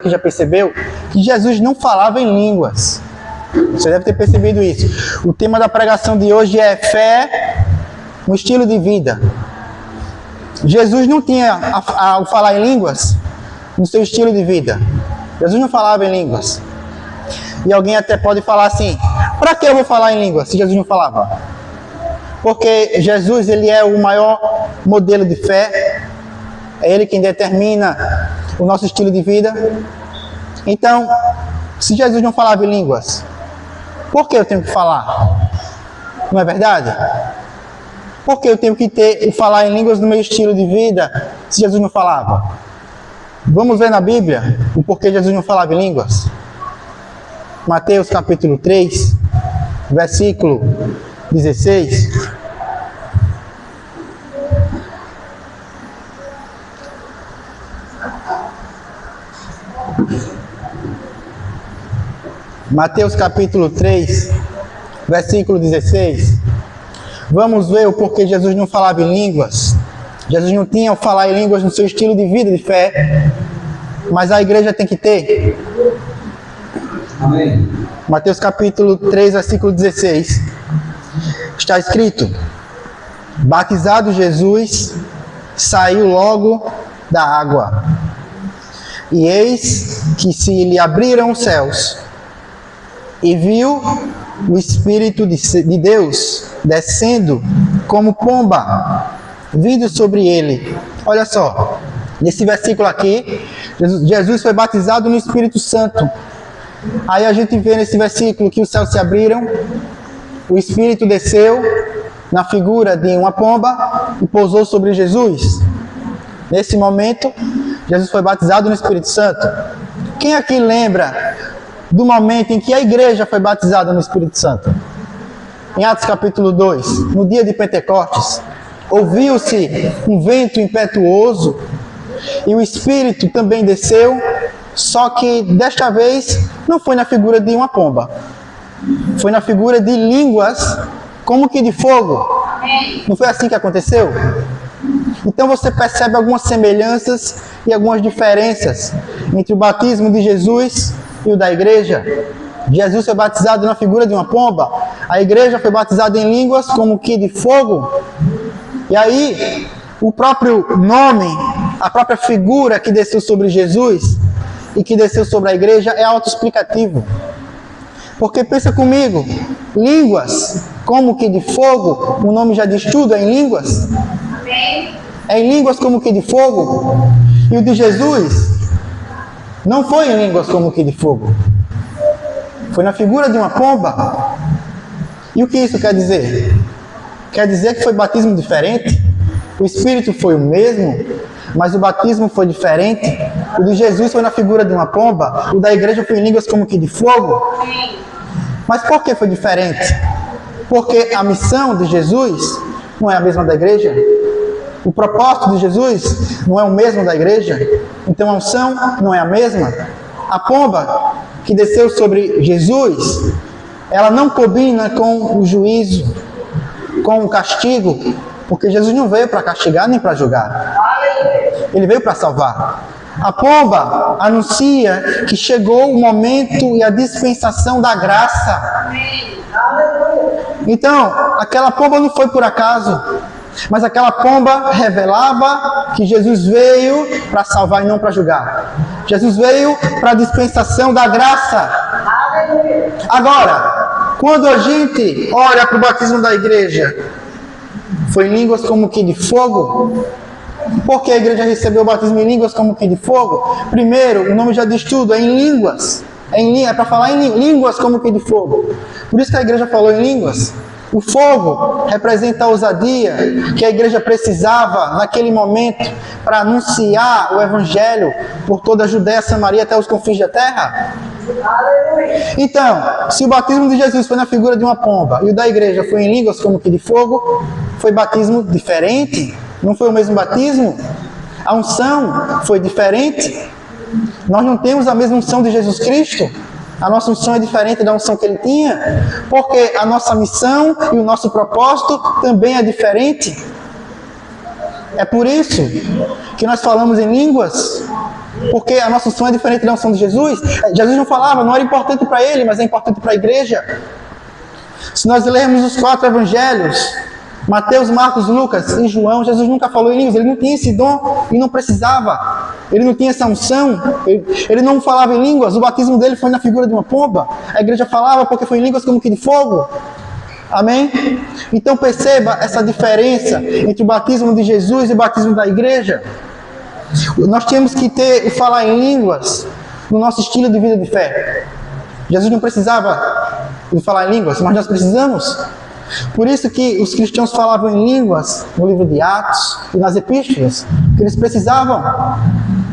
que já percebeu que Jesus não falava em línguas. Você deve ter percebido isso. O tema da pregação de hoje é fé no estilo de vida. Jesus não tinha ao falar em línguas no seu estilo de vida. Jesus não falava em línguas. E alguém até pode falar assim: para que eu vou falar em línguas se Jesus não falava? Porque Jesus, ele é o maior modelo de fé. É ele quem determina o nosso estilo de vida. Então, se Jesus não falava em línguas, por que eu tenho que falar? Não é verdade? Por que eu tenho que falar em línguas no meu estilo de vida se Jesus não falava? Vamos ver na Bíblia o porquê Jesus não falava em línguas. Mateus capítulo 3, versículo 16. Mateus capítulo 3, versículo 16. Vamos ver o porquê Jesus não falava em línguas. Jesus não tinha o falar em línguas no seu estilo de vida, de fé. Mas a igreja tem que ter. Amém. Mateus capítulo 3, versículo 16. Está escrito: batizado Jesus, saiu logo da água. E eis que se lhe abriram os céus, e viu o Espírito de Deus descendo como pomba, vindo sobre ele. Olha só, nesse versículo aqui, Jesus foi batizado no Espírito Santo. Aí a gente vê nesse versículo que os céus se abriram, o Espírito desceu na figura de uma pomba e pousou sobre Jesus. Nesse momento, Jesus foi batizado no Espírito Santo. Quem aqui lembra do momento em que a igreja foi batizada no Espírito Santo? Em Atos capítulo 2, no dia de Pentecostes, ouviu-se um vento impetuoso e o Espírito também desceu, só que desta vez não foi na figura de uma pomba, foi na figura de línguas como que de fogo. Não foi assim que aconteceu? Então você percebe algumas semelhanças e algumas diferenças entre o batismo de Jesus e o da igreja. Jesus foi batizado na figura de uma pomba, a igreja foi batizada em línguas como que de fogo. E aí, o próprio nome, a própria figura que desceu sobre Jesus e que desceu sobre a igreja é autoexplicativo. Porque pensa comigo, línguas como que de fogo, o nome já diz tudo, é em línguas. É em línguas como que de fogo. E o de Jesus não foi em línguas como que de fogo. Foi na figura de uma pomba. E o que isso quer dizer? Quer dizer que foi batismo diferente? O Espírito foi o mesmo, mas o batismo foi diferente? O de Jesus foi na figura de uma pomba, o da igreja foi em línguas como que de fogo? Mas por que foi diferente? Porque a missão de Jesus não é a mesma da igreja? O propósito de Jesus não é o mesmo da igreja? Então a unção não é a mesma? A pomba que desceu sobre Jesus, ela não combina com o juízo, com o castigo, porque Jesus não veio para castigar nem para julgar. Ele veio para salvar. A pomba anuncia que chegou o momento e a dispensação da graça. Então, aquela pomba não foi por acaso, mas aquela pomba revelava que Jesus veio para salvar e não para julgar. Jesus veio para a dispensação da graça. Agora, quando a gente olha para o batismo da igreja, foi em línguas como que de fogo? Porque a igreja recebeu o batismo em línguas como que de fogo? Primeiro, o nome já diz tudo, é em línguas. É para falar em línguas como que de fogo. Por isso que a igreja falou em línguas. O fogo representa a ousadia que a igreja precisava naquele momento para anunciar o evangelho por toda a Judéia, Samaria até os confins da terra. Então, se o batismo de Jesus foi na figura de uma pomba e o da igreja foi em línguas como que de fogo, foi batismo diferente? Não foi o mesmo batismo? A unção foi diferente? Nós não temos a mesma unção de Jesus Cristo? A nossa unção é diferente da unção que ele tinha? Porque a nossa missão e o nosso propósito também é diferente. É por isso que nós falamos em línguas. Porque a nossa unção é diferente da unção de Jesus. Jesus não falava, não era importante para ele, mas é importante para a igreja. Se nós lermos os 4 evangelhos, Mateus, Marcos, Lucas e João, Jesus nunca falou em línguas, ele não tinha esse dom e não precisava. Ele não tinha essa unção, ele não falava em línguas, o batismo dele foi na figura de uma pomba. A igreja falava porque foi em línguas como que de fogo. Amém? Então perceba essa diferença entre o batismo de Jesus e o batismo da igreja. Nós temos que ter o falar em línguas no nosso estilo de vida de fé. Jesus não precisava de falar em línguas, mas nós precisamos. Por isso que os cristãos falavam em línguas no livro de Atos e nas epístolas, que eles precisavam.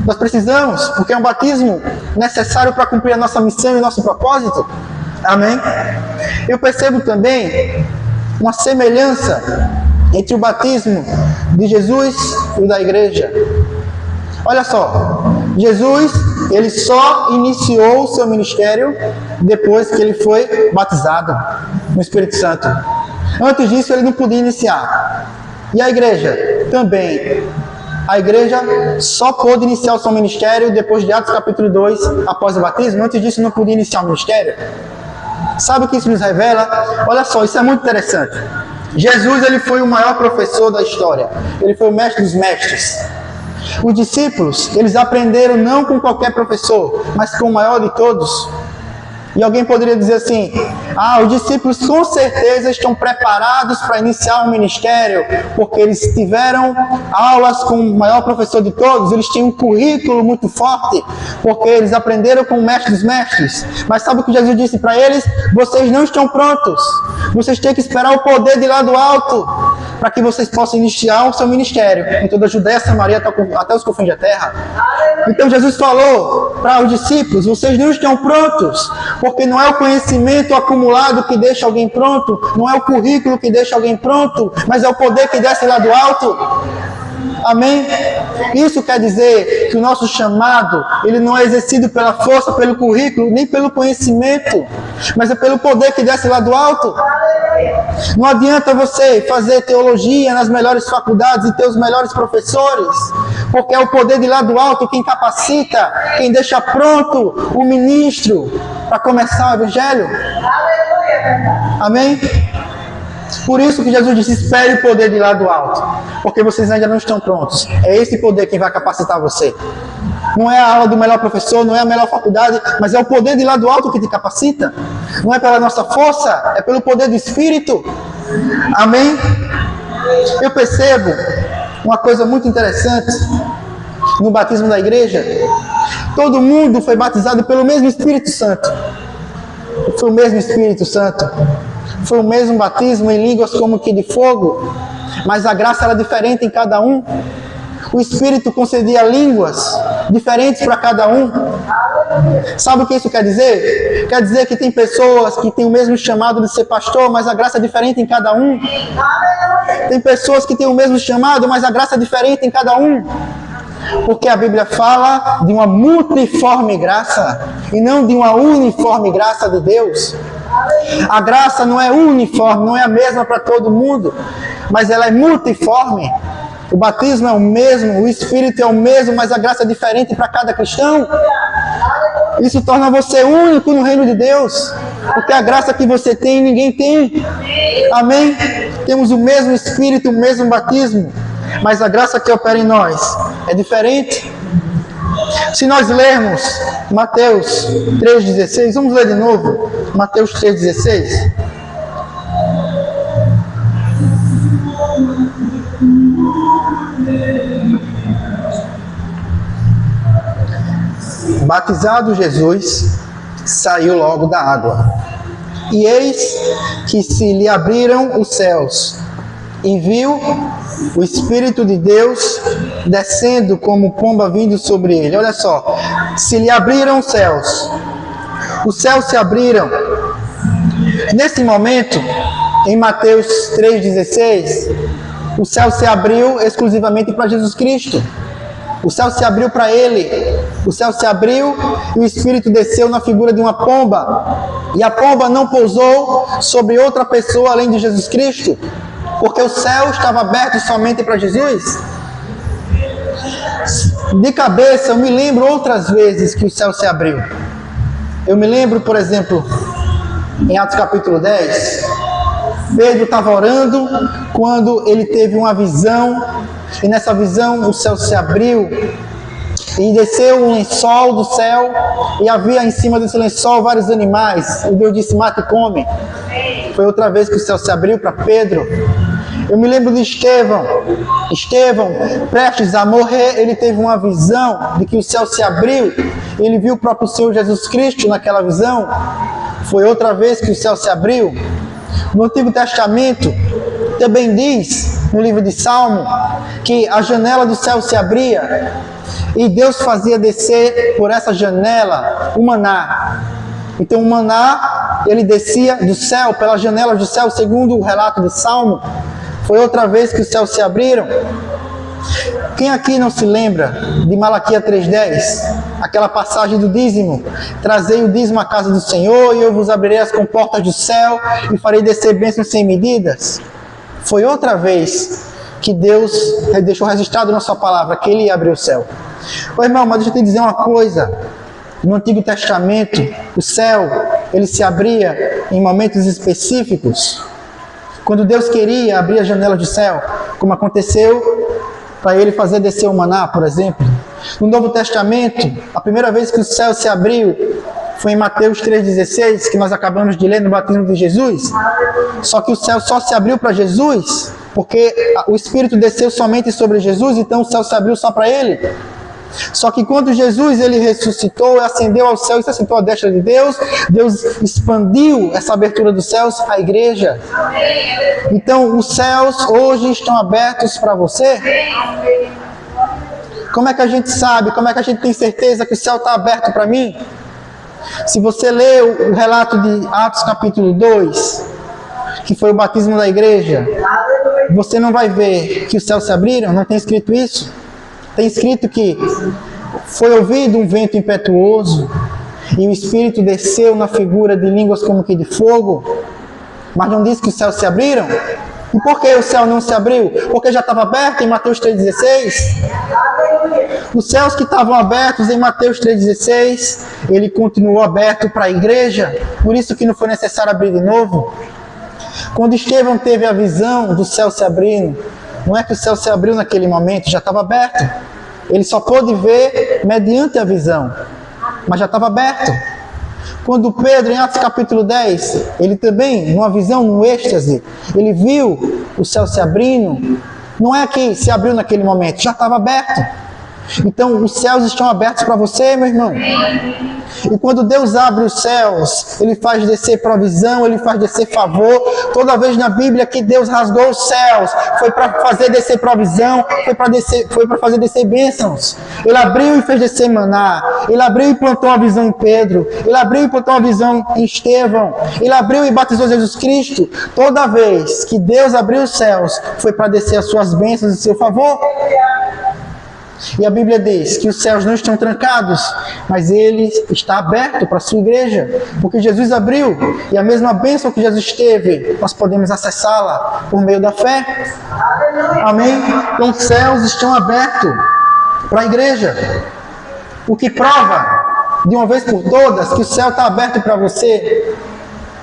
Nós precisamos, porque é um batismo necessário para cumprir a nossa missão e o nosso propósito. Amém? Eu percebo também uma semelhança entre o batismo de Jesus e o da igreja. Olha só, Jesus, ele só iniciou o seu ministério depois que ele foi batizado no Espírito Santo. Antes disso, ele não podia iniciar. E a igreja também. A igreja só pôde iniciar o seu ministério depois de Atos capítulo 2, após o batismo. Antes disso, não podia iniciar o ministério. Sabe o que isso nos revela? Olha só, isso é muito interessante. Jesus, ele foi o maior professor da história. Ele foi o mestre dos mestres. Os discípulos, eles aprenderam não com qualquer professor, mas com o maior de todos. E alguém poderia dizer assim, os discípulos com certeza estão preparados para iniciar um ministério, porque eles tiveram aulas com o maior professor de todos, eles tinham um currículo muito forte, porque eles aprenderam com o mestre dos mestres. Mas sabe o que Jesus disse para eles? Vocês não estão prontos, vocês têm que esperar o poder de lá do alto, para que vocês possam iniciar o seu ministério em toda a Judéia, Samaria, até os confins da terra. Então Jesus falou para os discípulos, vocês não estão prontos, porque não é o conhecimento acumulado que deixa alguém pronto, não é o currículo que deixa alguém pronto, mas é o poder que desce lá do alto. Amém? Isso quer dizer que o nosso chamado, ele não é exercido pela força, pelo currículo, nem pelo conhecimento, mas é pelo poder que desce lá do alto. Não adianta você fazer teologia nas melhores faculdades e ter os melhores professores, porque é o poder de lá do alto quem capacita, quem deixa pronto o ministro para começar o evangelho. Amém? Por isso que Jesus disse, espere o poder de lá do alto, porque vocês ainda não estão prontos. É esse poder que vai capacitar você. Não é a aula do melhor professor, não é a melhor faculdade, mas é o poder de lá do alto que te capacita. Não é pela nossa força, é pelo poder do Espírito. Amém? Eu percebo uma coisa muito interessante no batismo da igreja. Todo mundo foi batizado pelo mesmo Espírito Santo. Foi o mesmo Espírito Santo. Foi o mesmo batismo em línguas como que de fogo, mas a graça era diferente em cada um. O Espírito concedia línguas diferentes para cada um. Sabe o que isso quer dizer? Quer dizer que tem pessoas que têm o mesmo chamado de ser pastor, mas a graça é diferente em cada um. Tem pessoas que têm o mesmo chamado, mas a graça é diferente em cada um. Porque a Bíblia fala de uma multiforme graça e não de uma uniforme graça de Deus. A graça não é uniforme, não é a mesma para todo mundo, mas ela é multiforme. O batismo é o mesmo, o Espírito é o mesmo, mas a graça é diferente para cada cristão. Isso torna você único no reino de Deus, porque a graça que você tem, ninguém tem. Amém? Temos o mesmo Espírito, o mesmo batismo, mas a graça que opera em nós é diferente. Se nós lermos Mateus 3,16, vamos ler de novo, Mateus 3,16. Batizado Jesus, saiu logo da água. E eis que se lhe abriram os céus, e viu o Espírito de Deus descendo como pomba vindo sobre ele. Olha só, se lhe abriram os céus se abriram. Nesse momento, em Mateus 3,16, o céu se abriu exclusivamente para Jesus Cristo. O céu se abriu para ele. O céu se abriu e o Espírito desceu na figura de uma pomba. E a pomba não pousou sobre outra pessoa além de Jesus Cristo, porque o céu estava aberto somente para Jesus. De cabeça, eu me lembro outras vezes que o céu se abriu. Eu me lembro, por exemplo, em Atos capítulo 10, Pedro estava orando quando ele teve uma visão, e nessa visão o céu se abriu, e desceu um lençol do céu, e havia em cima desse lençol vários animais, e Deus disse: mata e come. Foi outra vez que o céu se abriu para Pedro. Eu me lembro de Estevão, prestes a morrer, ele teve uma visão de que o céu se abriu, ele viu o próprio Senhor Jesus Cristo naquela visão. Foi outra vez que o céu se abriu. No Antigo Testamento também diz, no livro de Salmo, que a janela do céu se abria e Deus fazia descer por essa janela o maná. Então o maná, ele descia do céu, pelas janelas do céu, segundo o relato de Salmo. Foi outra vez que os céus se abriram. Quem aqui não se lembra de Malaquias 3,10? Aquela passagem do dízimo: trazei o dízimo à casa do Senhor, e eu vos abrirei as comportas do céu, e farei descer bênçãos sem medidas. Foi outra vez que Deus deixou registrado na sua palavra que Ele abriu o céu. Ô irmão, mas deixa eu te dizer uma coisa. No Antigo Testamento, o céu, ele se abria em momentos específicos. Quando Deus queria abrir as janelas do céu, como aconteceu para ele fazer descer o maná, por exemplo. No Novo Testamento, a primeira vez que o céu se abriu foi em Mateus 3,16, que nós acabamos de ler no batismo de Jesus. Só que o céu só se abriu para Jesus, porque o Espírito desceu somente sobre Jesus, então o céu se abriu só para ele. Só que quando Jesus ele ressuscitou, ascendeu ao céu e se assentou à destra de Deus, Deus expandiu essa abertura dos céus à igreja. Então os céus hoje estão abertos para você. Como é que a gente sabe, como é que a gente tem certeza que o céu está aberto para mim? Se você ler o relato de Atos capítulo 2, que foi o batismo da igreja, você não vai ver que os céus se abriram, não tem escrito isso. Tem escrito que foi ouvido um vento impetuoso e o Espírito desceu na figura de línguas como que de fogo, mas não diz que os céus se abriram? E por que o céu não se abriu? Porque já estava aberto em Mateus 3,16. Os céus que estavam abertos em Mateus 3,16, ele continuou aberto para a igreja, por isso que não foi necessário abrir de novo. Quando Estevão teve a visão do céu se abrindo, não é que o céu se abriu naquele momento, já estava aberto. Ele só pôde ver mediante a visão, mas já estava aberto. Quando Pedro, em Atos capítulo 10, ele também, numa visão, num êxtase, ele viu o céu se abrindo, não é que se abriu naquele momento, já estava aberto. Então, os céus estão abertos para você, meu irmão. E quando Deus abre os céus, Ele faz descer provisão, Ele faz descer favor. Toda vez na Bíblia que Deus rasgou os céus, foi para fazer descer provisão, foi para fazer descer bênçãos. Ele abriu e fez descer maná. Ele abriu e plantou uma visão em Pedro. Ele abriu e plantou uma visão em Estevão. Ele abriu e batizou Jesus Cristo. Toda vez que Deus abriu os céus, foi para descer as suas bênçãos e seu favor. E a Bíblia diz que os céus não estão trancados, mas ele está aberto para a sua igreja, porque Jesus abriu, e a mesma bênção que Jesus teve, nós podemos acessá-la por meio da fé. Amém? Então os céus estão abertos para a igreja. O que prova, de uma vez por todas, que o céu está aberto para você,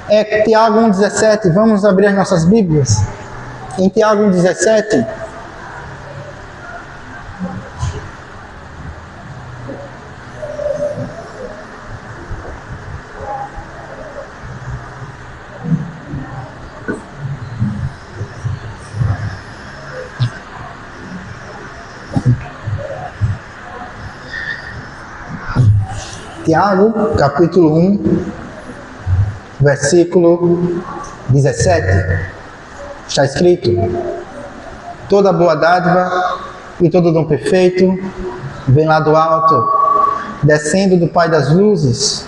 é Tiago 1,17. Vamos abrir as nossas Bíblias. Em Tiago 1,17. Tiago, capítulo 1, versículo 17. Está escrito: toda boa dádiva e todo dom perfeito vem lá do alto, descendo do Pai das luzes,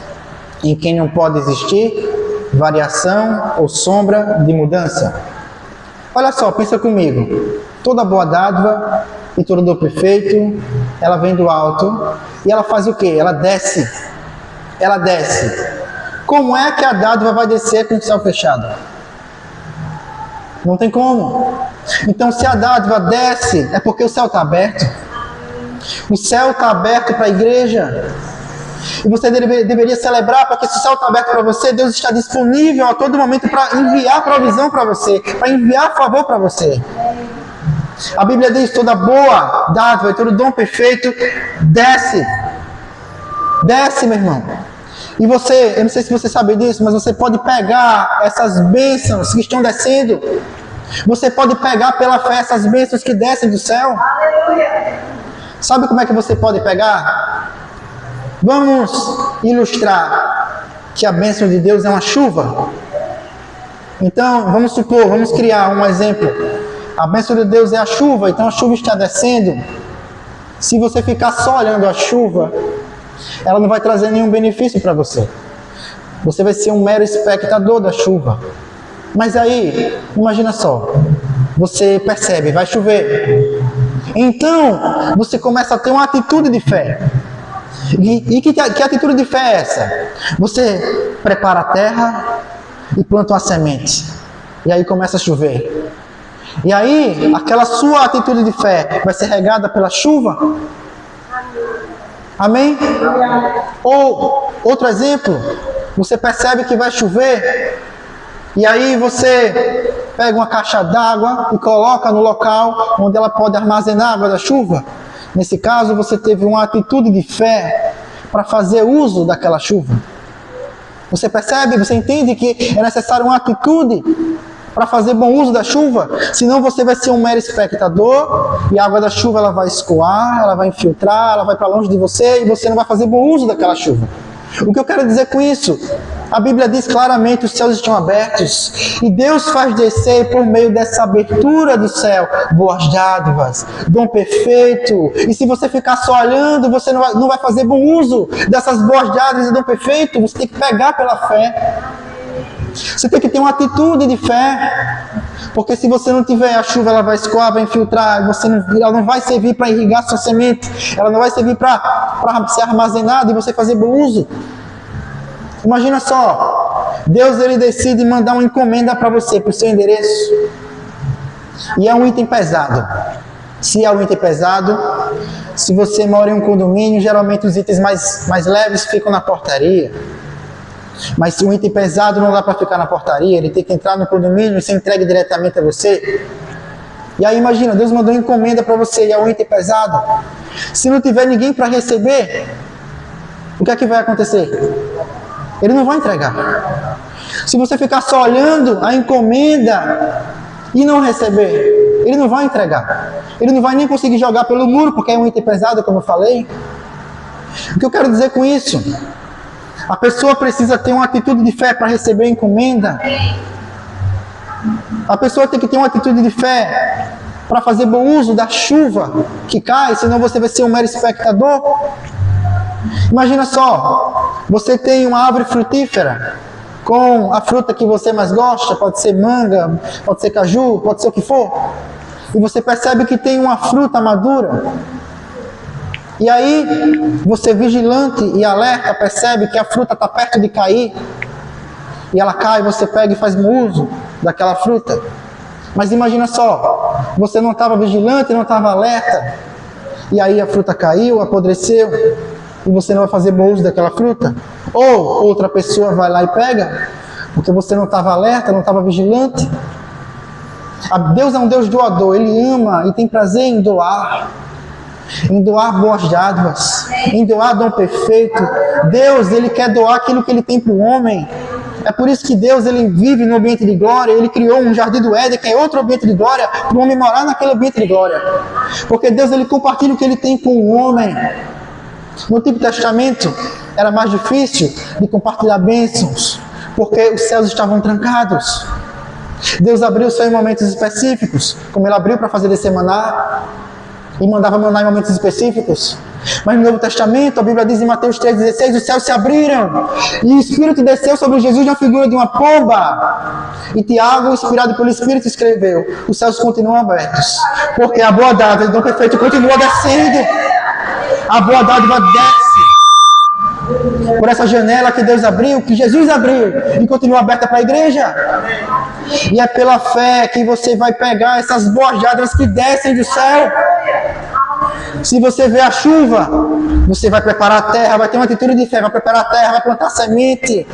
em quem não pode existir variação ou sombra de mudança. Olha só, pensa comigo. Toda boa dádiva e todo dom perfeito, ela vem do alto e ela faz o quê? Ela desce. Ela desce. Como é que a dádiva vai descer com o céu fechado? Não tem como. Então, se a dádiva desce, é porque o céu está aberto. O céu está aberto para a igreja. E você deveria celebrar, porque se o céu está aberto para você, Deus está disponível a todo momento para enviar provisão para você, para enviar favor para você. A Bíblia diz: toda boa dádiva e todo dom perfeito desce. Desce, meu irmão. E você, eu não sei se você sabe disso, mas você pode pegar essas bênçãos que estão descendo. Você pode pegar pela fé essas bênçãos que descem do céu. Aleluia. Sabe como é que você pode pegar? Vamos ilustrar que a bênção de Deus é uma chuva. Então, vamos supor, vamos criar um exemplo. A bênção de Deus é a chuva, então a chuva está descendo. Se você ficar só olhando a chuva, ela não vai trazer nenhum benefício para você. Você vai ser um mero espectador da chuva. Mas aí, imagina só, você percebe, vai chover. Então, você começa a ter uma atitude de fé. E que atitude de fé é essa? Você prepara a terra e planta uma semente. E aí começa a chover. E aí, aquela sua atitude de fé vai ser regada pela chuva? Amém? Ou, outro exemplo, você percebe que vai chover, e aí você pega uma caixa d'água e coloca no local onde ela pode armazenar a água da chuva. Nesse caso, você teve uma atitude de fé para fazer uso daquela chuva. Você percebe, você entende que é necessário uma atitude para fazer bom uso da chuva? Senão você vai ser um mero espectador e a água da chuva ela vai escoar, ela vai infiltrar, ela vai para longe de você e você não vai fazer bom uso daquela chuva. O que eu quero dizer com isso? A Bíblia diz claramente: os céus estão abertos e Deus faz descer por meio dessa abertura do céu boas dádivas, dom perfeito. E se você ficar só olhando, você não vai fazer bom uso dessas boas dádivas e dom perfeito. Você tem que pegar pela fé. Você tem que ter uma atitude de fé. Porque se você não tiver, a chuva ela vai escoar, vai infiltrar, ela não vai servir para irrigar sua semente, ela não vai servir para ser armazenada e você fazer bom uso. Imagina só, Deus ele decide mandar uma encomenda para você, para o seu endereço. E é um item pesado. Se é um item pesado, se você mora em um condomínio, geralmente os itens mais leves ficam na portaria. Mas se um item pesado não dá para ficar na portaria, ele tem que entrar no condomínio e ser entregue diretamente a você. E aí imagina, Deus mandou uma encomenda para você e é um item pesado. Se não tiver ninguém para receber, o que é que vai acontecer? Ele não vai entregar. Se você ficar só olhando a encomenda e não receber, ele não vai entregar. Ele não vai nem conseguir jogar pelo muro, porque é um item pesado, como eu falei. O que eu quero dizer com isso? A pessoa precisa ter uma atitude de fé para receber a encomenda. A pessoa tem que ter uma atitude de fé para fazer bom uso da chuva que cai, senão você vai ser um mero espectador. Imagina só, você tem uma árvore frutífera com a fruta que você mais gosta, pode ser manga, pode ser caju, pode ser o que for, e você percebe que tem uma fruta madura. E aí, você vigilante e alerta, percebe que a fruta está perto de cair, e ela cai, você pega e faz bom uso daquela fruta. Mas imagina só, você não estava vigilante, não estava alerta, e aí a fruta caiu, apodreceu, e você não vai fazer bom uso daquela fruta. Ou outra pessoa vai lá e pega, porque você não estava alerta, não estava vigilante. Deus é um Deus doador, Ele ama e tem prazer em doar boas dádivas, em doar dom perfeito. Deus, Ele quer doar aquilo que Ele tem para o homem. É por isso que Deus ele vive no ambiente de glória. Ele criou um jardim do Éden, que é outro ambiente de glória, para o homem morar naquele ambiente de glória. Porque Deus ele compartilha o que Ele tem com o homem. No Antigo Testamento era mais difícil de compartilhar bênçãos, porque os céus estavam trancados. Deus abriu só em momentos específicos, como Ele abriu para fazer descer maná, e mandava maná em momentos específicos. Mas no Novo Testamento, a Bíblia diz em Mateus 3,16, os céus se abriram, e o Espírito desceu sobre Jesus na figura de uma pomba. E Tiago, inspirado pelo Espírito, escreveu, os céus continuam abertos, porque a boa dádiva e o dom perfeito continua descendo. A boa dádiva desce por essa janela que Deus abriu, que Jesus abriu, e continua aberta para a igreja. E é pela fé que você vai pegar essas boas dádivas que descem do céu. Se você vê a chuva, você vai preparar a terra, vai ter uma atitude de fé, vai preparar a terra, vai plantar semente.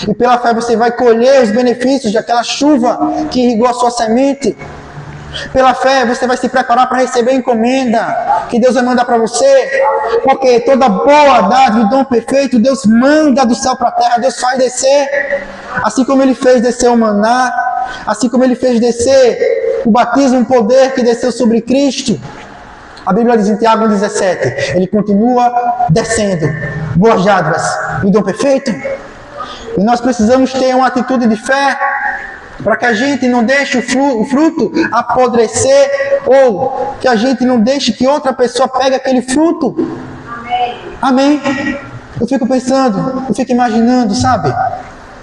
E pela fé você vai colher os benefícios daquela chuva que irrigou a sua semente. Pela fé você vai se preparar para receber a encomenda que Deus vai mandar para você. Porque toda boa dádiva e dom perfeito, Deus manda do céu para a terra, Deus faz descer. Assim como Ele fez descer o maná, assim como Ele fez descer o batismo, o poder que desceu sobre Cristo. A Bíblia diz em Tiago 1,17, Ele continua descendo boas dádivas e dom perfeito. E nós precisamos ter uma atitude de fé para que a gente não deixe o fruto apodrecer ou que a gente não deixe que outra pessoa pegue aquele fruto. Amém. Eu fico pensando, eu fico imaginando, sabe?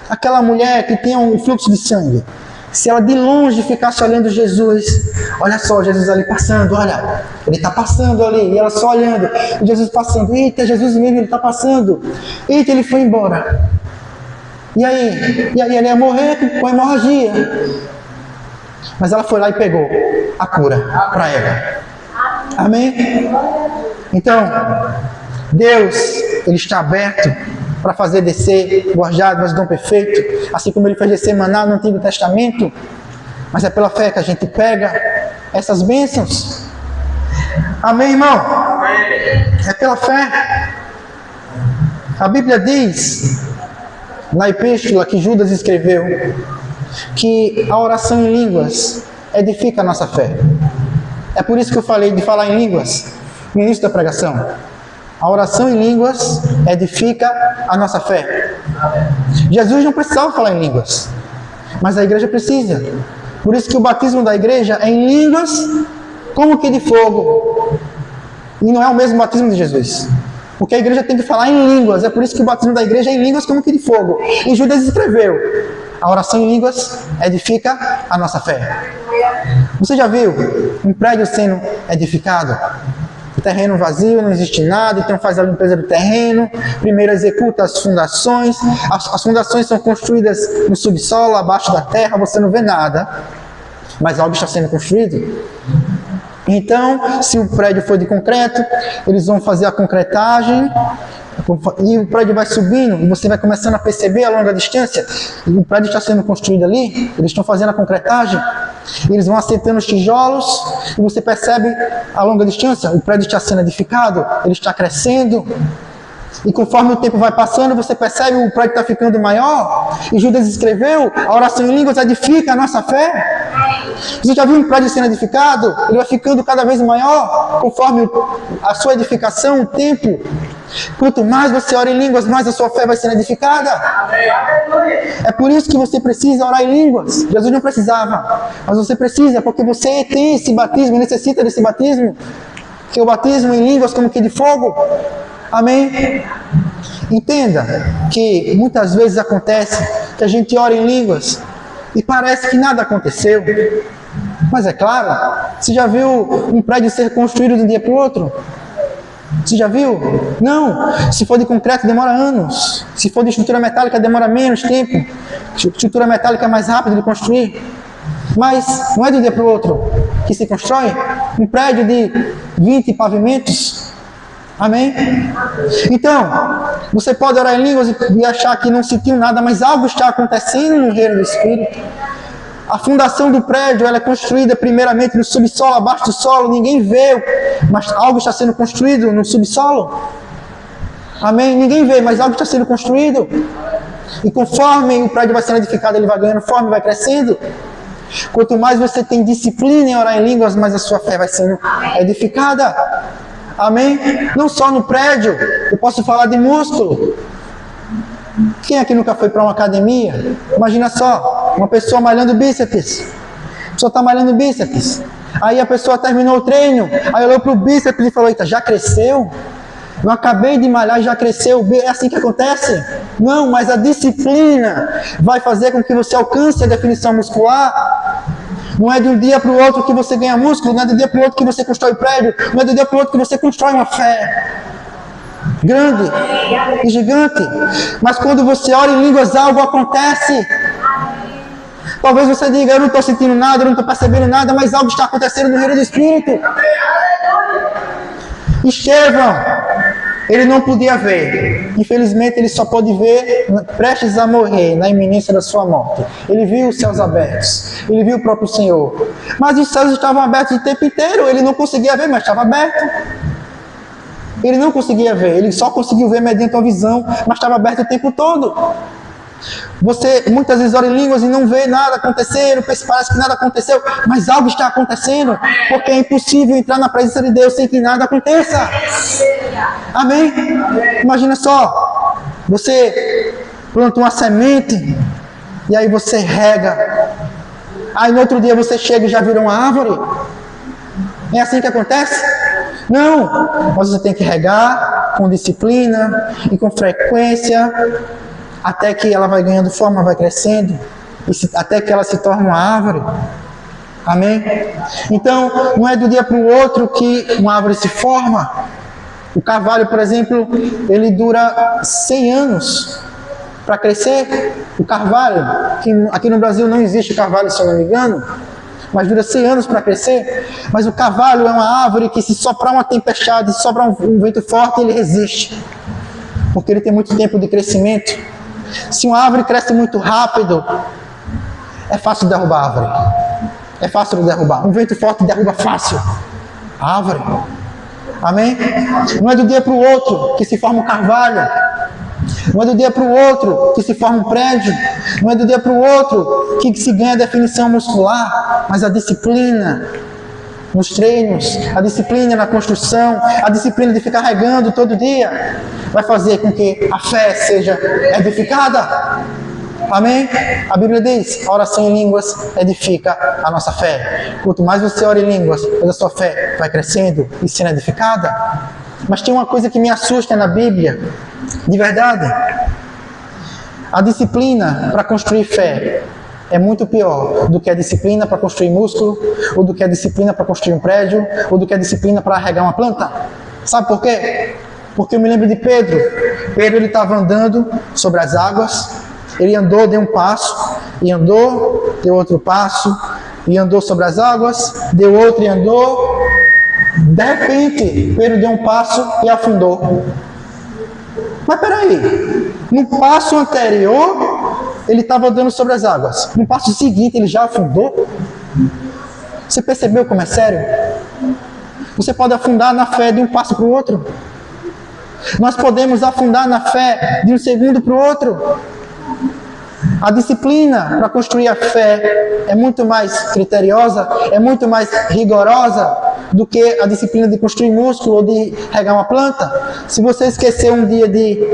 Aquela mulher que tem um fluxo de sangue. Se ela de longe ficasse olhando Jesus, olha só Jesus ali passando, olha, ele está passando ali, e ela só olhando, e Jesus passando, eita, Jesus mesmo, ele está passando, eita, ele foi embora. E aí ele ia morrer com hemorragia. Mas ela foi lá e pegou a cura para ela. Amém? Então, Deus, Ele está aberto para fazer descer boas dádivas, dom perfeito, assim como Ele fez descer maná no Antigo Testamento. Mas é pela fé que a gente pega essas bênçãos. Amém, irmão? É pela fé. A Bíblia diz, na epístola que Judas escreveu, que a oração em línguas edifica a nossa fé. É por isso que eu falei de falar em línguas no início da pregação. A oração em línguas edifica a nossa fé. Jesus não precisava falar em línguas, mas a igreja precisa. Por isso que o batismo da igreja é em línguas como que de fogo. E não é o mesmo batismo de Jesus. Porque a igreja tem que falar em línguas. É por isso que o batismo da igreja é em línguas como que de fogo. E Judas escreveu, a oração em línguas edifica a nossa fé. Você já viu um prédio sendo edificado? O terreno vazio, não existe nada, então faz a limpeza do terreno, primeiro executa as fundações. As fundações são construídas no subsolo, abaixo da terra, você não vê nada, mas algo está sendo construído. Então, se o prédio for de concreto, eles vão fazer a concretagem, e o prédio vai subindo, e você vai começando a perceber a longa distância, o prédio está sendo construído ali, eles estão fazendo a concretagem, eles vão assentando os tijolos, e você percebe a longa distância, o prédio está sendo edificado, ele está crescendo, e conforme o tempo vai passando, você percebe o prédio está ficando maior, e Judas escreveu, a oração em línguas edifica a nossa fé. Você já viu um prédio sendo edificado? Ele vai ficando cada vez maior, conforme a sua edificação, o tempo. Quanto mais você ora em línguas, mais a sua fé vai sendo edificada. É por isso que você precisa orar em línguas. Jesus não precisava, mas você precisa, porque você tem esse batismo, necessita desse batismo, que é o batismo em línguas como que de fogo. Amém? Entenda que muitas vezes acontece que a gente ora em línguas e parece que nada aconteceu. Mas é claro, você já viu um prédio ser construído de um dia para o outro? Você já viu? Não. Se for de concreto, demora anos. Se for de estrutura metálica, demora menos tempo. Estrutura metálica é mais rápida de construir. Mas não é de um dia para o outro que se constrói um prédio de 20 pavimentos. Amém? Então, você pode orar em línguas e achar que não sentiu nada, mas algo está acontecendo no reino do Espírito. A fundação do prédio ela é construída primeiramente no subsolo, abaixo do solo, ninguém vê, mas algo está sendo construído no subsolo. Amém? Ninguém vê, mas algo está sendo construído. E conforme o prédio vai sendo edificado, ele vai ganhando forma e vai crescendo. Quanto mais você tem disciplina em orar em línguas, mais a sua fé vai sendo edificada. Amém? Não só no prédio, eu posso falar de músculo. Quem aqui nunca foi para uma academia? Imagina só, uma pessoa malhando bíceps. A pessoa está malhando bíceps. Aí a pessoa terminou o treino, aí olhou para o bíceps e falou, eita, já cresceu? Eu acabei de malhar e já cresceu. É assim que acontece? Não, mas a disciplina vai fazer com que você alcance a definição muscular. Não é de um dia para o outro que você ganha músculo, não é de um dia para o outro que você constrói prédio, não é de um dia para o outro que você constrói uma fé grande e gigante. Mas quando você ora em línguas, algo acontece. Talvez você diga, eu não estou sentindo nada, eu não estou percebendo nada, mas algo está acontecendo no reino do Espírito. Estevão, ele não podia ver. Infelizmente, ele só pôde ver prestes a morrer, na iminência da sua morte. Ele viu os céus abertos. Ele viu o próprio Senhor. Mas os céus estavam abertos o tempo inteiro. Ele não conseguia ver, mas estava aberto. Ele não conseguia ver. Ele só conseguiu ver mediante uma visão, mas estava aberto o tempo todo. Você muitas vezes ora em línguas e não vê nada acontecendo, parece que nada aconteceu, mas algo está acontecendo, porque é impossível entrar na presença de Deus sem que nada aconteça. Amém? Imagina só, você planta uma semente e aí você rega, aí no outro dia você chega e já virou uma árvore. É assim que acontece? Não, mas você tem que regar com disciplina e com frequência, até que ela vai ganhando forma, vai crescendo, até que ela se torne uma árvore. Amém? Então, não é do dia para o outro que uma árvore se forma. O carvalho, por exemplo, ele dura 100 anos para crescer. O carvalho, que aqui no Brasil não existe carvalho, se eu não me engano, mas dura 100 anos para crescer. Mas o carvalho é uma árvore que, se soprar uma tempestade, se soprar um vento forte, ele resiste, porque ele tem muito tempo de crescimento. Se uma árvore cresce muito rápido, é fácil derrubar a árvore. É fácil de derrubar. Um vento forte derruba fácil a árvore. Amém? Não é do dia para o outro que se forma um carvalho. Não é do dia para o outro que se forma um prédio. Não é do dia para o outro que se ganha definição muscular. Mas a disciplina nos treinos, a disciplina na construção, a disciplina de ficar regando todo dia, vai fazer com que a fé seja edificada. Amém? A Bíblia diz, a oração em línguas edifica a nossa fé. Quanto mais você ora em línguas, mais a sua fé vai crescendo e sendo edificada. Mas tem uma coisa que me assusta na Bíblia, de verdade. A disciplina para construir fé é muito pior do que a disciplina para construir músculo, ou do que a disciplina para construir um prédio, ou do que a disciplina para regar uma planta. Sabe por quê? Porque eu me lembro de Pedro. Pedro, ele estava andando sobre as águas, ele andou, deu um passo, e andou, deu outro passo, e andou sobre as águas, deu outro e andou. De repente, Pedro deu um passo e afundou. Mas peraí, no passo anterior, ele estava andando sobre as águas. No passo seguinte, ele já afundou. Você percebeu como é sério? Você pode afundar na fé de um passo para o outro. Nós podemos afundar na fé de um segundo para o outro. A disciplina para construir a fé é muito mais criteriosa, é muito mais rigorosa do que a disciplina de construir músculo ou de regar uma planta. Se você esquecer um dia de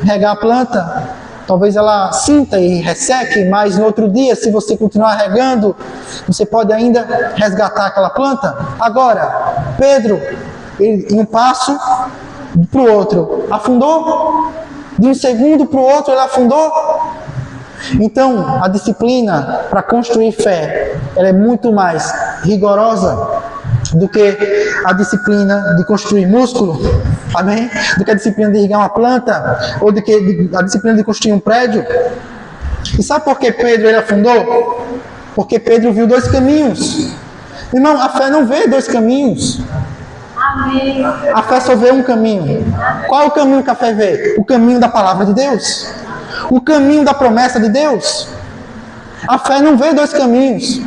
regar a planta, talvez ela sinta e resseque, mas no outro dia, se você continuar regando, você pode ainda resgatar aquela planta. Agora, Pedro, em um passo para o outro, afundou. De um segundo para o outro, ele afundou. Então, a disciplina para construir fé, ela é muito mais rigorosa do que a disciplina de construir músculo, amém? Do que a disciplina de irrigar uma planta, ou do que a disciplina de construir um prédio. E sabe por que Pedro ele afundou? Porque Pedro viu dois caminhos. Irmão, a fé não vê dois caminhos. Amém. A fé só vê um caminho. Qual é o caminho que a fé vê? O caminho da palavra de Deus. O caminho da promessa de Deus. A fé não vê dois caminhos.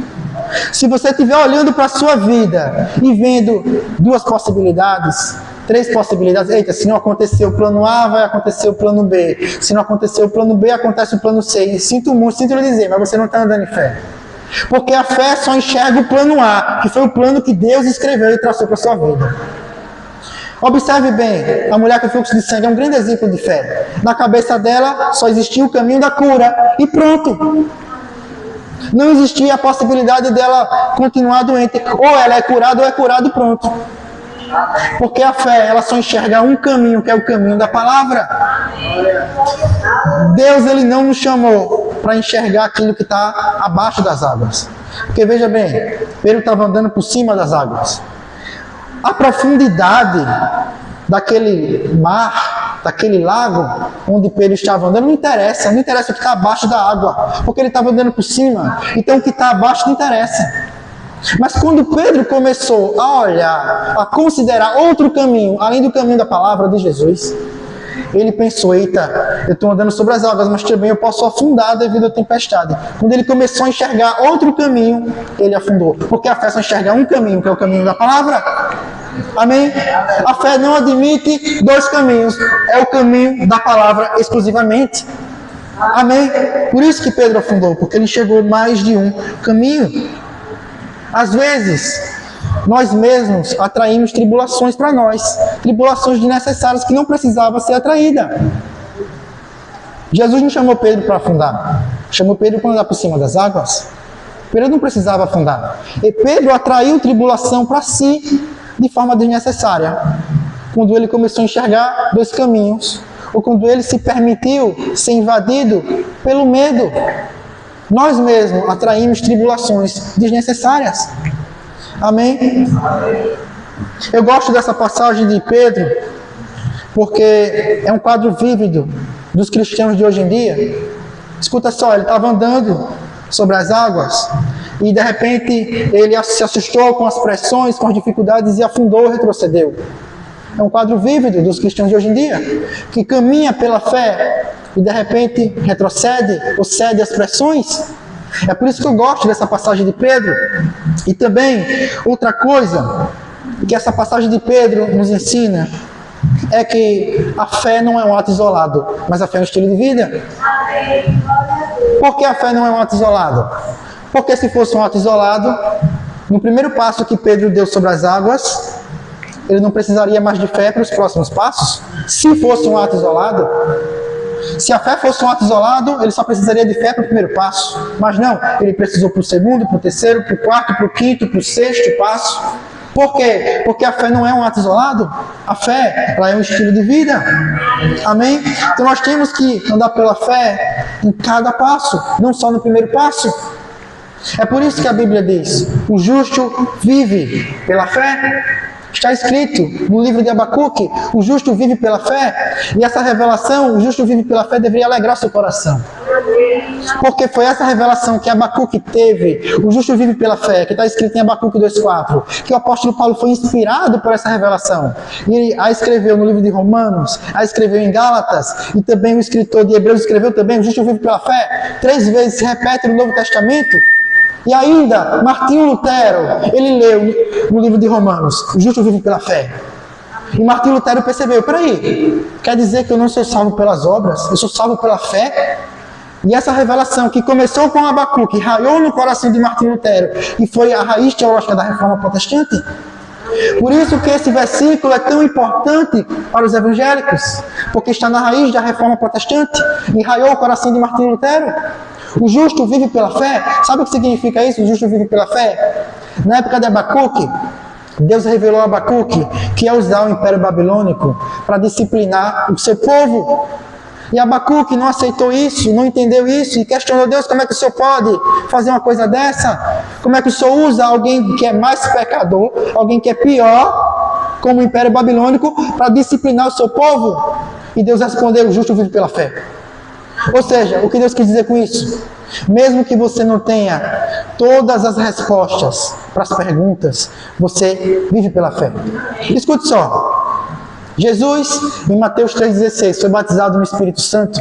Se você estiver olhando para a sua vida e vendo duas possibilidades, três possibilidades, eita, se não acontecer o plano A, vai acontecer o plano B. Se não acontecer o plano B, acontece o plano C. E sinto muito, sinto lhe dizer, mas você não está andando em fé. Porque a fé só enxerga o plano A, que foi o plano que Deus escreveu e traçou para a sua vida. Observe bem, a mulher com fluxo de sangue é um grande exemplo de fé. Na cabeça dela só existia o caminho da cura e pronto. Não existia a possibilidade dela continuar doente. Ou ela é curada ou é curado e pronto. Porque a fé, ela só enxerga um caminho, que é o caminho da palavra. Deus, ele não nos chamou para enxergar aquilo que está abaixo das águas. Porque veja bem, Pedro estava andando por cima das águas. A profundidade daquele mar, daquele lago onde Pedro estava andando, não interessa o que está abaixo da água, porque ele estava andando por cima. Então o que está abaixo não interessa. Mas quando Pedro começou a olhar, a considerar outro caminho, além do caminho da palavra de Jesus, ele pensou, eita, eu estou andando sobre as águas, mas também eu posso afundar devido à tempestade. Quando ele começou a enxergar outro caminho, ele afundou. Porque a fé só enxerga um caminho, que é o caminho da palavra. Amém? A fé não admite dois caminhos, é o caminho da palavra exclusivamente. Amém? Por isso que Pedro afundou, porque ele enxergou mais de um caminho. Às vezes, nós mesmos atraímos tribulações para nós, tribulações desnecessárias que não precisavam ser atraídas. Jesus não chamou Pedro para afundar, chamou Pedro para andar por cima das águas. Pedro não precisava afundar. E Pedro atraiu tribulação para si de forma desnecessária, quando ele começou a enxergar dois caminhos, ou quando ele se permitiu ser invadido pelo medo. Nós mesmos atraímos tribulações desnecessárias. Amém? Eu gosto dessa passagem de Pedro, porque é um quadro vívido dos cristãos de hoje em dia. Escuta só, ele estava andando sobre as águas e de repente ele se assustou com as pressões, com as dificuldades e afundou, retrocedeu. É um quadro vívido dos cristãos de hoje em dia, que caminha pela fé e de repente retrocede ou cede às pressões. É por isso que eu gosto dessa passagem de Pedro. E também, outra coisa que essa passagem de Pedro nos ensina é que a fé não é um ato isolado, mas a fé é um estilo de vida. Por que a fé não é um ato isolado? Porque se fosse um ato isolado, no primeiro passo que Pedro deu sobre as águas, ele não precisaria mais de fé para os próximos passos. Se fosse um ato isolado, se a fé fosse um ato isolado, ele só precisaria de fé para o primeiro passo. Mas não, ele precisou para o segundo, para o terceiro, para o quarto, para o quinto, para o sexto passo. Por quê? Porque a fé não é um ato isolado. A fé, ela é um estilo de vida. Amém? Então nós temos que andar pela fé em cada passo, não só no primeiro passo. É por isso que a Bíblia diz, o justo vive pela fé. Está escrito no livro de Abacuque, o justo vive pela fé. E essa revelação, o justo vive pela fé, deveria alegrar seu coração. Porque foi essa revelação que Abacuque teve, o justo vive pela fé, que está escrito em Abacuque 2,4, que o apóstolo Paulo foi inspirado por essa revelação. E ele a escreveu no livro de Romanos, a escreveu em Gálatas, e também o escritor de Hebreus escreveu também, o justo vive pela fé. 3 vezes se repete no Novo Testamento. E ainda, Martinho Lutero, ele leu no livro de Romanos, o justo vive pela fé. E Martinho Lutero percebeu, peraí, quer dizer que eu não sou salvo pelas obras, eu sou salvo pela fé? E essa revelação que começou com Abacuque, raiou no coração de Martinho Lutero, e foi a raiz teológica da Reforma Protestante. Por isso que esse versículo é tão importante para os evangélicos, porque está na raiz da Reforma Protestante, e raiou o coração de Martinho Lutero. O justo vive pela fé. Sabe o que significa isso? O justo vive pela fé. Na época de Abacuque, Deus revelou a Abacuque que ia usar o Império Babilônico para disciplinar o seu povo. E Abacuque não aceitou isso, não entendeu isso e questionou Deus, como é que o Senhor pode fazer uma coisa dessa? Como é que o Senhor usa alguém que é mais pecador, alguém que é pior, como o Império Babilônico, para disciplinar o seu povo? E Deus respondeu, o justo vive pela fé. Ou seja, o que Deus quis dizer com isso? Mesmo que você não tenha todas as respostas para as perguntas, você vive pela fé. Escute só. Jesus, em Mateus 3,16, foi batizado no Espírito Santo.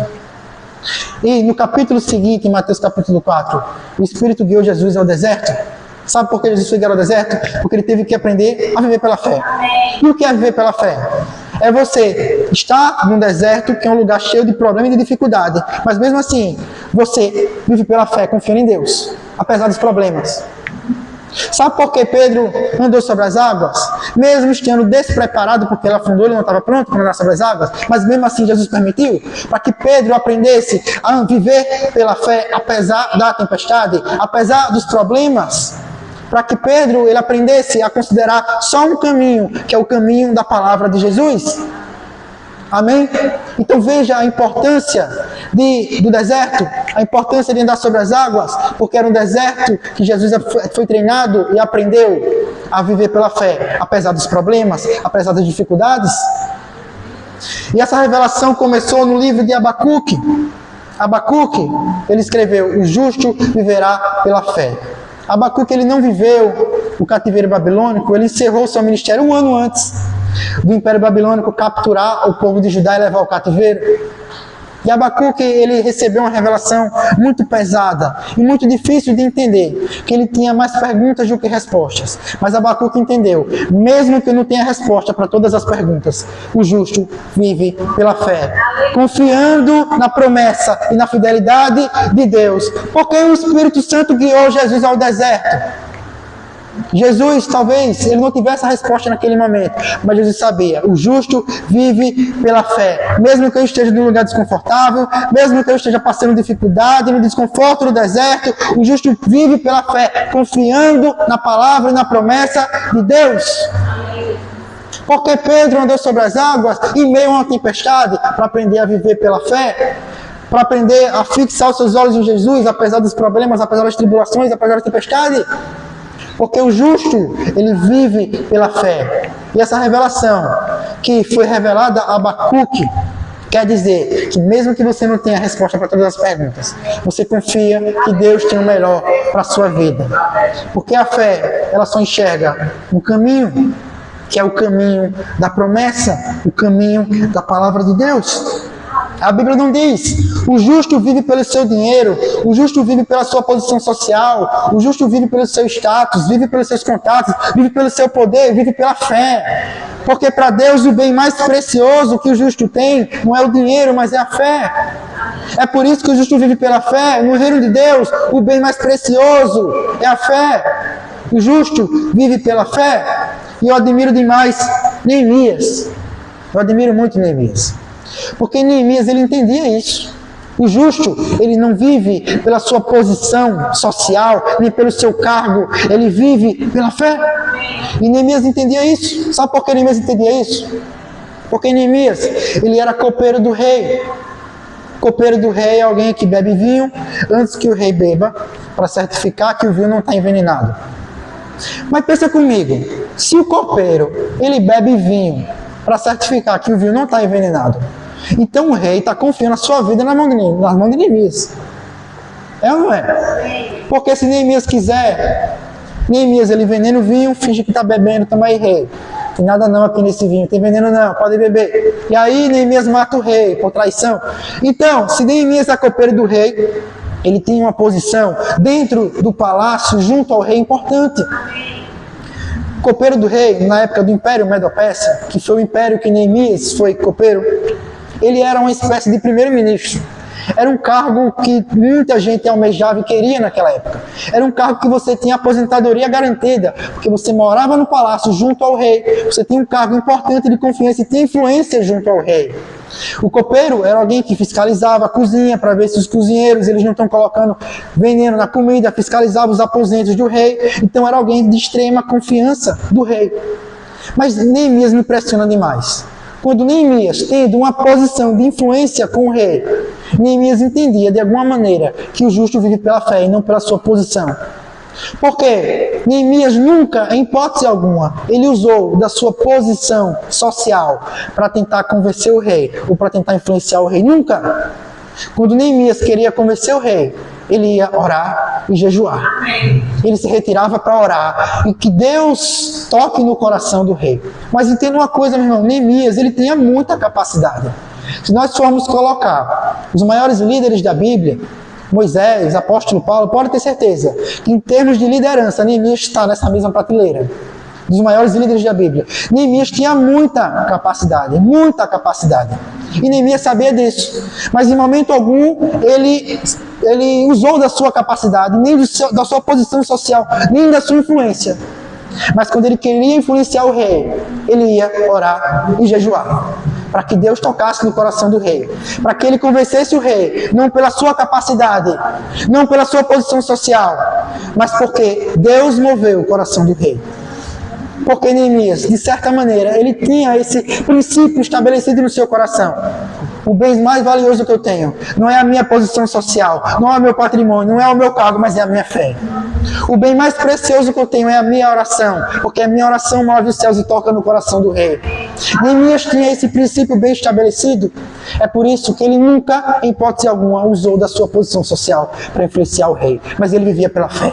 E no capítulo seguinte, em Mateus capítulo 4, o Espírito guiou Jesus ao deserto. Sabe por que Jesus foi guiado ao deserto? Porque ele teve que aprender a viver pela fé. E o que é viver pela fé? É você estar num deserto que é um lugar cheio de problema e de dificuldade. Mas mesmo assim, você vive pela fé, confiando em Deus, apesar dos problemas. Sabe por que Pedro andou sobre as águas? Mesmo estando despreparado, porque ele afundou, ele não estava pronto para andar sobre as águas. Mas mesmo assim Jesus permitiu, para que Pedro aprendesse a viver pela fé, apesar da tempestade, apesar dos problemas. Para que Pedro ele aprendesse a considerar só um caminho, que é o caminho da palavra de Jesus. Amém? Então veja a importância do deserto, a importância de andar sobre as águas, porque era um deserto que Jesus foi treinado e aprendeu a viver pela fé, apesar dos problemas, apesar das dificuldades. E essa revelação começou no livro de Abacuque. Abacuque, ele escreveu, o justo viverá pela fé. Abacuque, ele não viveu o cativeiro babilônico, ele encerrou seu ministério 1 ano antes do Império Babilônico capturar o povo de Judá e levar ao cativeiro. E Abacuque, ele recebeu uma revelação muito pesada e muito difícil de entender, que ele tinha mais perguntas do que respostas. Mas Abacuque entendeu, mesmo que não tenha resposta para todas as perguntas, o justo vive pela fé, confiando na promessa e na fidelidade de Deus. Porque o Espírito Santo guiou Jesus ao deserto. Jesus, talvez, ele não tivesse a resposta naquele momento, mas Jesus sabia, o justo vive pela fé. Mesmo que eu esteja num lugar desconfortável, mesmo que eu esteja passando dificuldade, no desconforto do deserto, o justo vive pela fé, confiando na palavra e na promessa de Deus. Porque Pedro andou sobre as águas em meio a uma tempestade para aprender a viver pela fé, para aprender a fixar os seus olhos em Jesus, apesar dos problemas, apesar das tribulações, apesar da tempestade. Porque o justo, ele vive pela fé. E essa revelação que foi revelada a Abacuque, quer dizer que mesmo que você não tenha a resposta para todas as perguntas, você confia que Deus tem o melhor para a sua vida. Porque a fé, ela só enxerga um caminho, que é o caminho da promessa, o caminho da palavra de Deus. A Bíblia não diz, o justo vive pelo seu dinheiro, o justo vive pela sua posição social, o justo vive pelo seu status, vive pelos seus contatos, vive pelo seu poder, vive pela fé. Porque para Deus o bem mais precioso que o justo tem não é o dinheiro, mas é a fé. É por isso que o justo vive pela fé. No reino de Deus, o bem mais precioso é a fé. O justo vive pela fé. E eu admiro demais Neemias. Eu admiro muito Neemias. Porque Neemias, ele entendia isso. O justo, ele não vive pela sua posição social, nem pelo seu cargo. Ele vive pela fé. E Neemias entendia isso. Sabe por que Neemias entendia isso? Porque Neemias, ele era copeiro do rei. Copeiro do rei é alguém que bebe vinho antes que o rei beba, para certificar que o vinho não está envenenado. Mas pensa comigo, se o copeiro, ele bebe vinho para certificar que o vinho não está envenenado, então o rei está confiando a sua vida nas mãos de Neemias. É ou não é? Porque se Neemias quiser, Neemias ele envenena o vinho, finge que está bebendo, toma aí, rei. Tem nada não aqui nesse vinho, tem veneno não, pode beber. E aí Neemias mata o rei por traição. Então, se Neemias é copeiro do rei, ele tem uma posição dentro do palácio, junto ao rei, importante. O copeiro do rei, na época do Império Medo-Persa, que foi o império que Neemias foi copeiro, ele era uma espécie de primeiro-ministro. Era um cargo que muita gente almejava e queria naquela época. Era um cargo que você tinha aposentadoria garantida, porque você morava no palácio junto ao rei, você tinha um cargo importante de confiança e tinha influência junto ao rei. O copeiro era alguém que fiscalizava a cozinha para ver se os cozinheiros eles não estão colocando veneno na comida, fiscalizava os aposentos do rei. Então era alguém de extrema confiança do rei. Mas Neemias me impressiona demais. Quando Neemias, tendo uma posição de influência com o rei, Neemias entendia de alguma maneira que o justo vive pela fé e não pela sua posição. Porque Neemias nunca, em hipótese alguma, ele usou da sua posição social para tentar convencer o rei ou para tentar influenciar o rei. Nunca. Quando Neemias queria convencer o rei, ele ia orar e jejuar. Ele se retirava para orar e que Deus toque no coração do rei. Mas entenda uma coisa, meu irmão, Neemias, ele tinha muita capacidade. Se nós formos colocar os maiores líderes da Bíblia, Moisés, apóstolo Paulo, pode ter certeza que em termos de liderança, Neemias está nessa mesma prateleira dos maiores líderes da Bíblia. Neemias tinha muita capacidade. E Neemias sabia disso. Mas em momento algum, ele usou da sua capacidade, nem da sua posição social, nem da sua influência. Mas quando ele queria influenciar o rei, ele ia orar e jejuar. Para que Deus tocasse no coração do rei. Para que ele convencesse o rei, não pela sua capacidade, não pela sua posição social, mas porque Deus moveu o coração do rei. Porque Neemias, de certa maneira, ele tinha esse princípio estabelecido no seu coração. O bem mais valioso que eu tenho não é a minha posição social, não é o meu patrimônio, não é o meu cargo, mas é a minha fé. O bem mais precioso que eu tenho é a minha oração, porque a minha oração move os céus e toca no coração do rei. Neemias tinha esse princípio bem estabelecido. É por isso que ele nunca, em hipótese alguma, usou da sua posição social para influenciar o rei, mas ele vivia pela fé.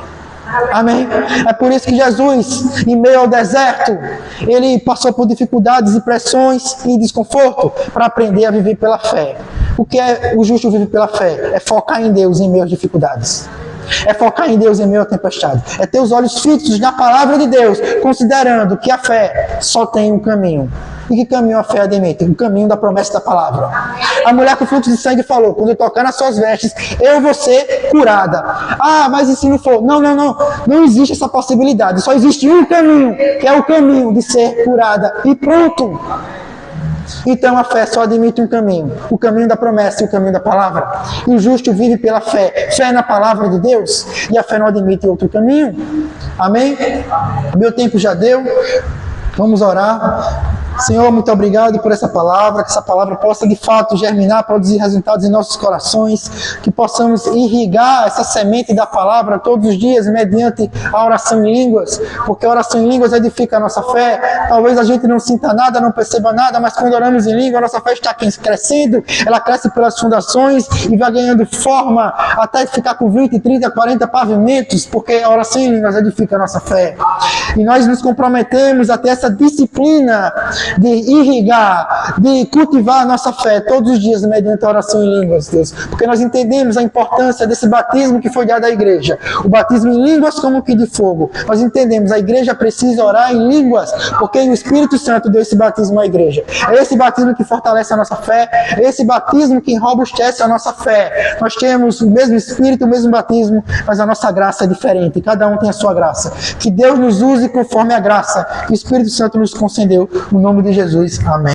Amém? É por isso que Jesus, em meio ao deserto, ele passou por dificuldades e pressões e desconforto para aprender a viver pela fé. O que é o justo vive pela fé? É focar em Deus em meio às dificuldades. É focar em Deus em meio à tempestade. É ter os olhos fixos na palavra de Deus, considerando que a fé só tem um caminho. E que caminho a fé admite? O caminho da promessa da palavra. A mulher com fluxo de sangue falou, quando eu tocar nas suas vestes, eu vou ser curada. Ah, mas e se não for? Não. Não existe essa possibilidade. Só existe um caminho, que é o caminho de ser curada. E pronto. Então a fé só admite um caminho, o caminho da promessa e o caminho da palavra. E o justo vive pela fé, fé na palavra de Deus, e a fé não admite outro caminho. Amém? Meu tempo já deu, vamos orar. Senhor, muito obrigado por essa palavra, que essa palavra possa de fato germinar, produzir resultados em nossos corações, que possamos irrigar essa semente da palavra todos os dias mediante a oração em línguas, porque a oração em línguas edifica a nossa fé. Talvez a gente não sinta nada, não perceba nada, mas quando oramos em língua, a nossa fé está crescendo, ela cresce pelas fundações e vai ganhando forma até ficar com 20, 30, 40 pavimentos, porque a oração em línguas edifica a nossa fé. E nós nos comprometemos a ter essa disciplina de irrigar, de cultivar a nossa fé todos os dias mediante a oração em línguas, Deus. Porque nós entendemos a importância desse batismo que foi dado à igreja. O batismo em línguas como que de fogo. Nós entendemos, a igreja precisa orar em línguas, porque o Espírito Santo deu esse batismo à igreja. É esse batismo que fortalece a nossa fé, é esse batismo que robustece a nossa fé. Nós temos o mesmo Espírito, o mesmo batismo, mas a nossa graça é diferente. Cada um tem a sua graça. Que Deus nos use conforme a graça que o Espírito Santo nos concedeu. No nome de Jesus. Amém.